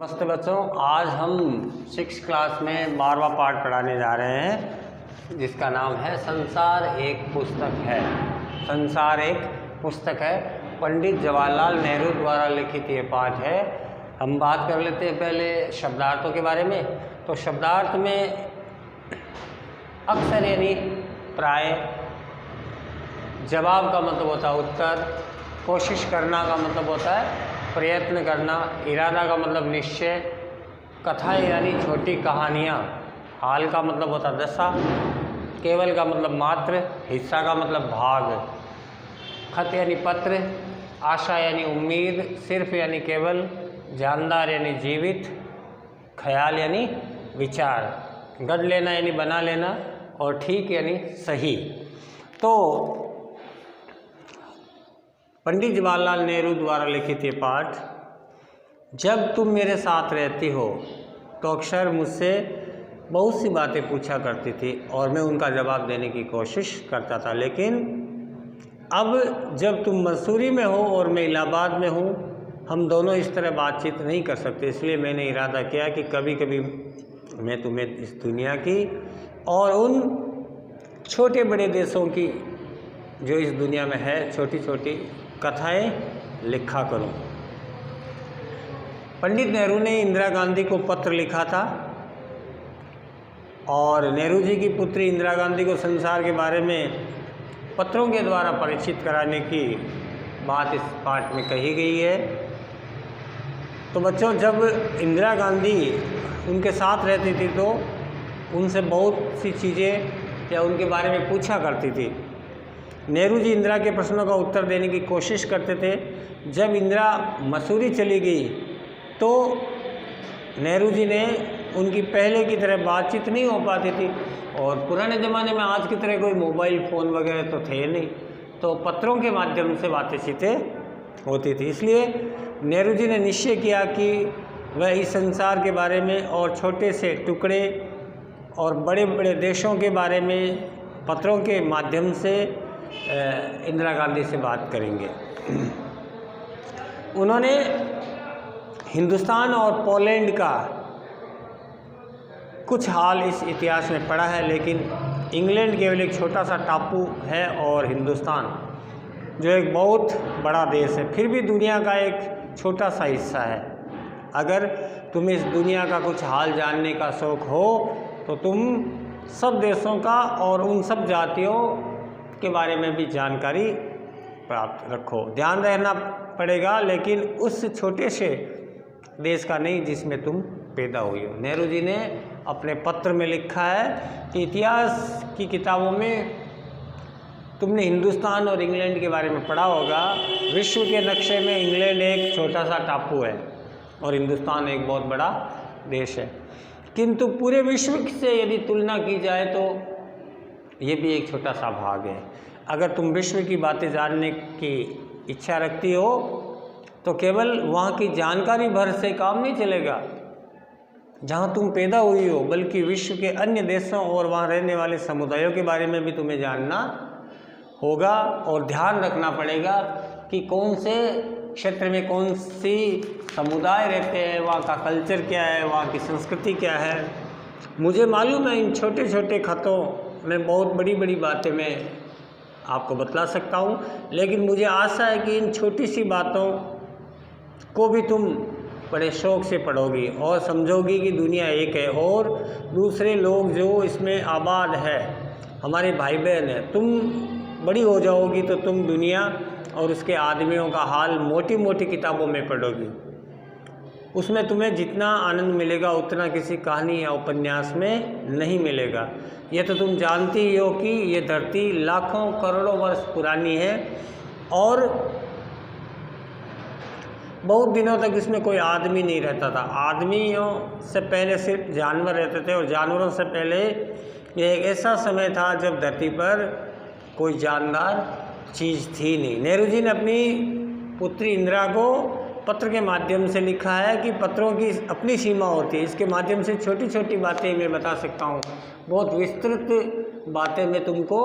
नमस्ते बच्चों, आज हम 6th क्लास में 12वां पाठ पढ़ाने जा रहे हैं जिसका नाम है संसार एक पुस्तक है। संसार एक पुस्तक है, पंडित जवाहरलाल नेहरू द्वारा लिखित ये पाठ है। हम बात कर लेते हैं पहले शब्दार्थों के बारे में। तो शब्दार्थ में अक्सर यानी प्राय, जवाब का मतलब होता है उत्तर, कोशिश करना का मतलब होता है प्रयत्न करना, इरादा का मतलब निश्चय, कथा यानी छोटी कहानियाँ, हाल का मतलब होता है दशा, केवल का मतलब मात्र, हिस्सा का मतलब भाग, खत यानी पत्र, आशा यानी उम्मीद, सिर्फ यानी केवल, जानदार यानी जीवित, ख्याल यानी विचार, गढ़ लेना यानी बना लेना और ठीक यानी सही। तो पंडित जवाहरलाल नेहरू द्वारा लिखित ये पाठ, जब तुम मेरे साथ रहती हो तो अक्सर मुझसे बहुत सी बातें पूछा करती थी और मैं उनका जवाब देने की कोशिश करता था, लेकिन अब जब तुम मसूरी में हो और मैं इलाहाबाद में हूँ, हम दोनों इस तरह बातचीत नहीं कर सकते। इसलिए मैंने इरादा किया कि कभी कभी मैं तुम्हें इस दुनिया की और उन छोटे बड़े देशों की जो इस दुनिया में है छोटी छोटी कथाएं लिखा करूं। पंडित नेहरू ने इंदिरा गांधी को पत्र लिखा था और नेहरू जी की पुत्री इंदिरा गांधी को संसार के बारे में पत्रों के द्वारा परिचित कराने की बात इस पाठ में कही गई है। तो बच्चों, जब इंदिरा गांधी उनके साथ रहती थी तो उनसे बहुत सी चीज़ें या उनके बारे में पूछा करती थी। नेहरू जी इंदिरा के प्रश्नों का उत्तर देने की कोशिश करते थे। जब इंदिरा मसूरी चली गई तो नेहरू जी ने उनकी पहले की तरह बातचीत नहीं हो पाती थी और पुराने ज़माने में आज की तरह कोई मोबाइल फ़ोन वगैरह तो थे नहीं, तो पत्रों के माध्यम से बातचीतें होती थी। इसलिए नेहरू जी ने निश्चय किया कि वह इस संसार के बारे में और छोटे से टुकड़े और बड़े बड़े देशों के बारे में पत्रों के माध्यम से इंदिरा गांधी से बात करेंगे। उन्होंने हिंदुस्तान और पोलैंड का कुछ हाल इस इतिहास में पढ़ा है, लेकिन इंग्लैंड केवल एक छोटा सा टापू है और हिंदुस्तान जो एक बहुत बड़ा देश है फिर भी दुनिया का एक छोटा सा हिस्सा है। अगर तुम्हें इस दुनिया का कुछ हाल जानने का शौक़ हो तो तुम सब देशों का और उन सब जातियों के बारे में भी जानकारी प्राप्त रखो। ध्यान रहना पड़ेगा, लेकिन उस छोटे से देश का नहीं जिसमें तुम पैदा हुई हो। नेहरू जी ने अपने पत्र में लिखा है कि इतिहास की किताबों में तुमने हिंदुस्तान और इंग्लैंड के बारे में पढ़ा होगा। विश्व के नक्शे में इंग्लैंड एक छोटा सा टापू है और हिंदुस्तान एक बहुत बड़ा देश है, किंतु पूरे विश्व से यदि तुलना की जाए तो ये भी एक छोटा सा भाग है। अगर तुम विश्व की बातें जानने की इच्छा रखती हो तो केवल वहाँ की जानकारी भर से काम नहीं चलेगा जहाँ तुम पैदा हुई हो, बल्कि विश्व के अन्य देशों और वहाँ रहने वाले समुदायों के बारे में भी तुम्हें जानना होगा और ध्यान रखना पड़ेगा कि कौन से क्षेत्र में कौन सी समुदाय रहते हैं, वहाँ का कल्चर क्या है, वहाँ की संस्कृति क्या है। मुझे मालूम है इन छोटे छोटे खतों में बहुत बड़ी बड़ी बातें मैं आपको बतला सकता हूँ, लेकिन मुझे आशा है कि इन छोटी सी बातों को भी तुम बड़े शौक़ से पढ़ोगी और समझोगी कि दुनिया एक है और दूसरे लोग जो इसमें आबाद है हमारे भाई बहन हैं। तुम बड़ी हो जाओगी तो तुम दुनिया और उसके आदमियों का हाल मोटी मोटी किताबों में पढ़ोगी। उसमें तुम्हें जितना आनंद मिलेगा उतना किसी कहानी या उपन्यास में नहीं मिलेगा। ये तो तुम जानती ही हो कि ये धरती लाखों करोड़ों वर्ष पुरानी है और बहुत दिनों तक इसमें कोई आदमी नहीं रहता था। आदमियों से पहले सिर्फ जानवर रहते थे और जानवरों से पहले ये एक ऐसा समय था जब धरती पर कोई जानदार चीज़ थी नहीं। नेहरू जी ने अपनी पुत्री इंदिरा को पत्र के माध्यम से लिखा है कि पत्रों की अपनी सीमा होती है। इसके माध्यम से छोटी छोटी बातें मैं बता सकता हूँ, बहुत विस्तृत बातें मैं तुमको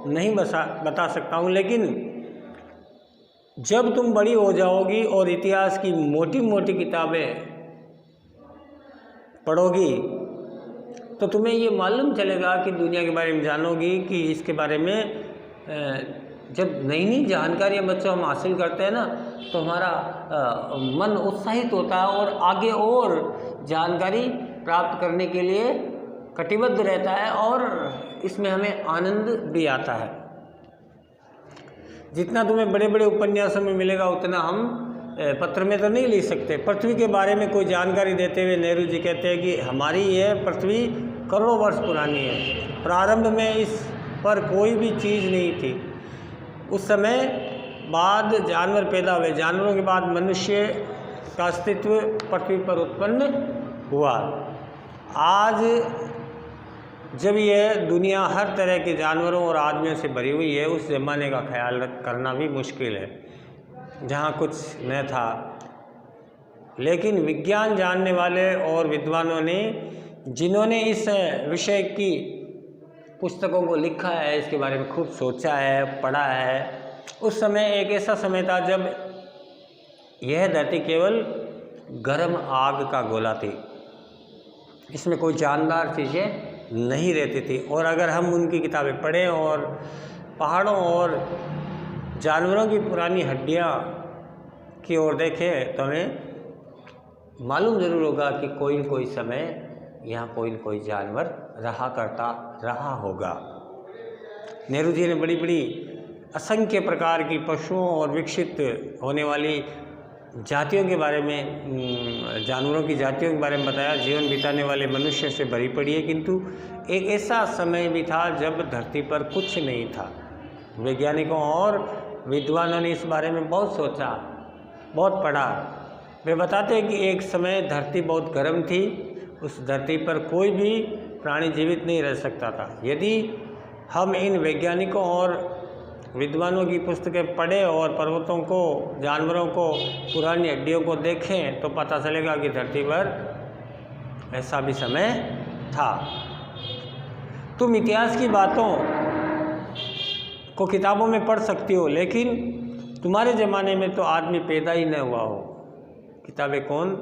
नहीं बता सकता हूँ, लेकिन जब तुम बड़ी हो जाओगी और इतिहास की मोटी मोटी किताबें पढ़ोगी तो तुम्हें ये मालूम चलेगा कि दुनिया के बारे में जानोगी कि इसके बारे में जब नई नई जानकारियाँ बच्चों हम हासिल करते हैं ना तो हमारा मन उत्साहित होता है और आगे और जानकारी प्राप्त करने के लिए कटिबद्ध रहता है और इसमें हमें आनंद भी आता है। जितना तुम्हें बड़े बड़े उपन्यासों में मिलेगा उतना हम पत्र में तो नहीं लिख सकते। पृथ्वी के बारे में कोई जानकारी देते हुए नेहरू जी कहते हैं कि हमारी यह पृथ्वी करोड़ों वर्ष पुरानी है, प्रारंभ में इस पर कोई भी चीज़ नहीं थी, उस समय बाद जानवर पैदा हुए, जानवरों के बाद मनुष्य का अस्तित्व पृथ्वी पर उत्पन्न हुआ। आज जब यह दुनिया हर तरह के जानवरों और आदमियों से भरी हुई है, उस ज़माने का ख्याल करना भी मुश्किल है जहाँ कुछ न था। लेकिन विज्ञान जानने वाले और विद्वानों ने जिन्होंने इस विषय की पुस्तकों को लिखा है, इसके बारे में खूब सोचा है, पढ़ा है। उस समय एक ऐसा समय था जब यह धरती केवल गर्म आग का गोला थी, इसमें कोई जानदार चीज़ें नहीं रहती थी। और अगर हम उनकी किताबें पढ़ें और पहाड़ों और जानवरों की पुरानी हड्डियाँ की ओर देखें तो हमें मालूम ज़रूर होगा कि कोई न कोई समय यहाँ कोई न कोई जानवर रहा होगा। नेहरू जी ने बड़ी बड़ी असंख्य प्रकार की पशुओं और विकसित होने वाली जातियों के बारे में, जानवरों की जातियों के बारे में बताया। जीवन बिताने वाले मनुष्य से भरी पड़ी है, किंतु एक ऐसा समय भी था जब धरती पर कुछ नहीं था। वैज्ञानिकों और विद्वानों ने इस बारे में बहुत सोचा, बहुत पढ़ा। वे बताते हैं कि एक समय धरती बहुत गर्म थी, उस धरती पर कोई भी प्राणी जीवित नहीं रह सकता था। यदि हम इन वैज्ञानिकों और विद्वानों की पुस्तकें पढ़ें और पर्वतों को, जानवरों को, पुरानी हड्डियों को देखें तो पता चलेगा कि धरती पर ऐसा भी समय था। तुम इतिहास की बातों को किताबों में पढ़ सकती हो, लेकिन तुम्हारे ज़माने में तो आदमी पैदा ही न हुआ हो। किताबें कौन,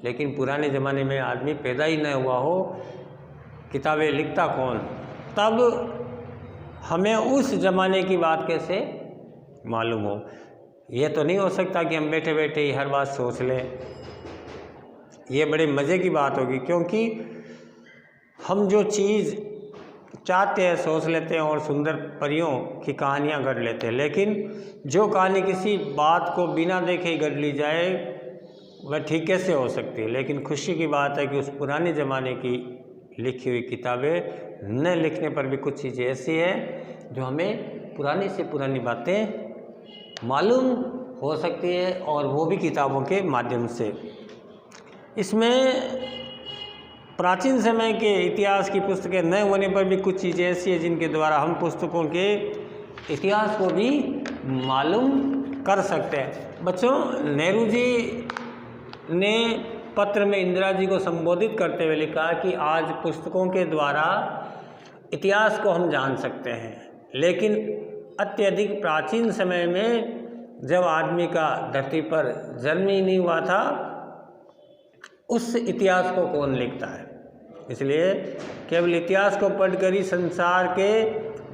लेकिन पुराने ज़माने में आदमी पैदा ही न हुआ हो, किताबें लिखता कौन? तब हमें उस ज़माने की बात कैसे मालूम हो? यह तो नहीं हो सकता कि हम बैठे बैठे ही हर बात सोच लें। ये बड़े मज़े की बात होगी, क्योंकि हम जो चीज़ चाहते हैं सोच लेते हैं और सुंदर परियों की कहानियाँ गढ़ लेते हैं। लेकिन जो कहानी किसी बात को बिना देखे ही गढ़ ली जाए वह ठीक कैसे हो सकती है? लेकिन खुशी की बात है कि उस पुराने ज़माने की लिखी हुई किताबें न लिखने पर भी कुछ चीज़ें ऐसी हैं जो हमें पुरानी से पुरानी बातें मालूम हो सकती है, और वो भी किताबों के माध्यम से। इसमें प्राचीन समय के इतिहास की पुस्तकें न होने पर भी कुछ चीज़ें ऐसी हैं जिनके द्वारा हम पुस्तकों के इतिहास को भी मालूम कर सकते हैं। बच्चों, नेहरू जी ने पत्र में इंदिरा जी को संबोधित करते हुए लिखा कि आज पुस्तकों के द्वारा इतिहास को हम जान सकते हैं, लेकिन अत्यधिक प्राचीन समय में जब आदमी का धरती पर जन्म ही नहीं हुआ था, उस इतिहास को कौन लिखता है? इसलिए केवल इतिहास को पढ़कर ही संसार के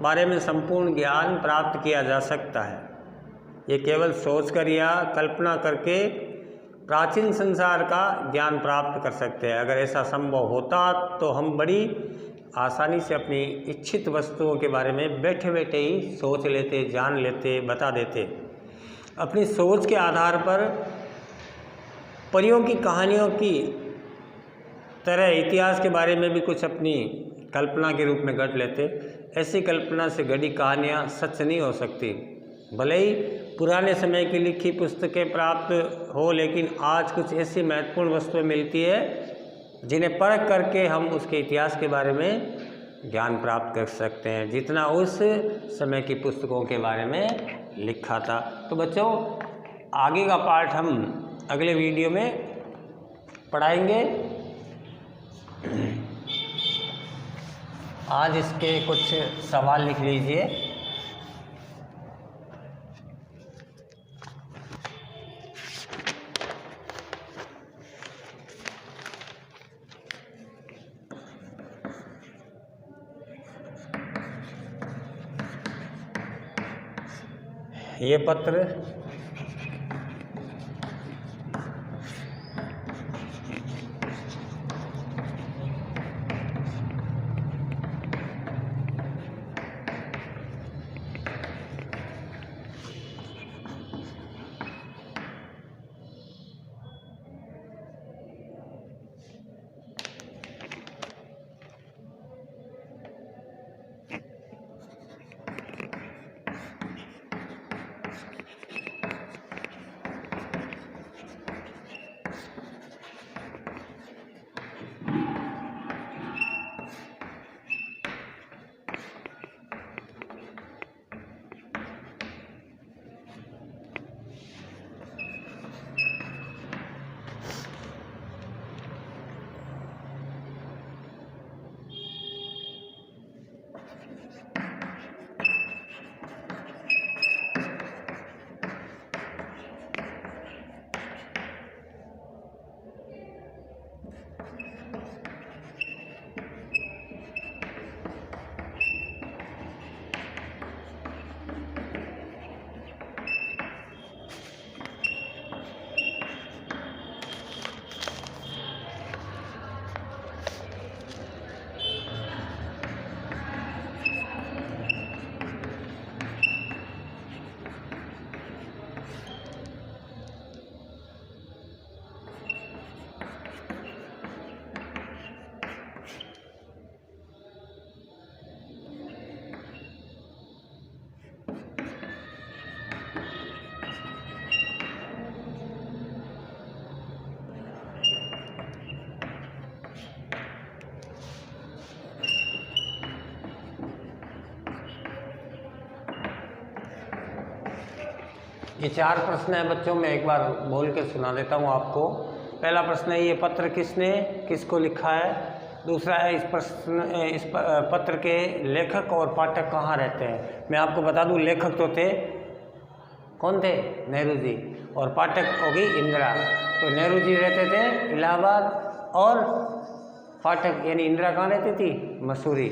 बारे में संपूर्ण ज्ञान प्राप्त किया जा सकता है। ये केवल सोचकर या कल्पना करके प्राचीन संसार का ज्ञान प्राप्त कर सकते हैं। अगर ऐसा संभव होता तो हम बड़ी आसानी से अपनी इच्छित वस्तुओं के बारे में बैठे बैठे ही सोच लेते, जान लेते, बता देते। अपनी सोच के आधार पर परियों की कहानियों की तरह इतिहास के बारे में भी कुछ अपनी कल्पना के रूप में गढ़ लेते। ऐसी कल्पना से गढ़ी कहानियाँ सच नहीं हो सकती। भले ही पुराने समय की लिखी पुस्तकें प्राप्त हो, लेकिन आज कुछ ऐसी महत्वपूर्ण वस्तुएं मिलती है जिन्हें परख करके हम उसके इतिहास के बारे में ज्ञान प्राप्त कर सकते हैं, जितना उस समय की पुस्तकों के बारे में लिखा था। तो बच्चों, आगे का पार्ट हम अगले वीडियो में पढ़ाएंगे। आज इसके कुछ सवाल लिख लीजिए। ये पत्र ये 4 प्रश्न है बच्चों, मैं एक बार बोल के सुना देता हूँ आपको। पहला प्रश्न है, ये पत्र किसको लिखा है। दूसरा है, इस पत्र के लेखक और पाठक कहाँ रहते हैं। मैं आपको बता दूँ, लेखक तो थे, कौन थे, नेहरू जी, और पाठक होगी इंदिरा। तो नेहरू जी रहते थे इलाहाबाद, और पाठक यानी इंदिरा कहाँ रहती थी, मसूरी।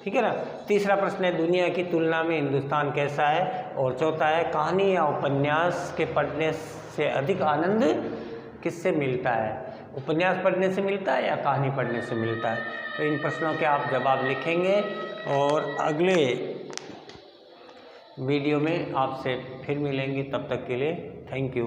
ठीक है ना। तीसरा प्रश्न है, दुनिया की तुलना में हिंदुस्तान कैसा है। और चौथा है, कहानी या उपन्यास के पढ़ने से अधिक आनंद किससे मिलता है। उपन्यास पढ़ने से मिलता है या कहानी पढ़ने से मिलता है। तो इन प्रश्नों के आप जवाब लिखेंगे और अगले वीडियो में आपसे फिर मिलेंगे। तब तक के लिए थैंक यू।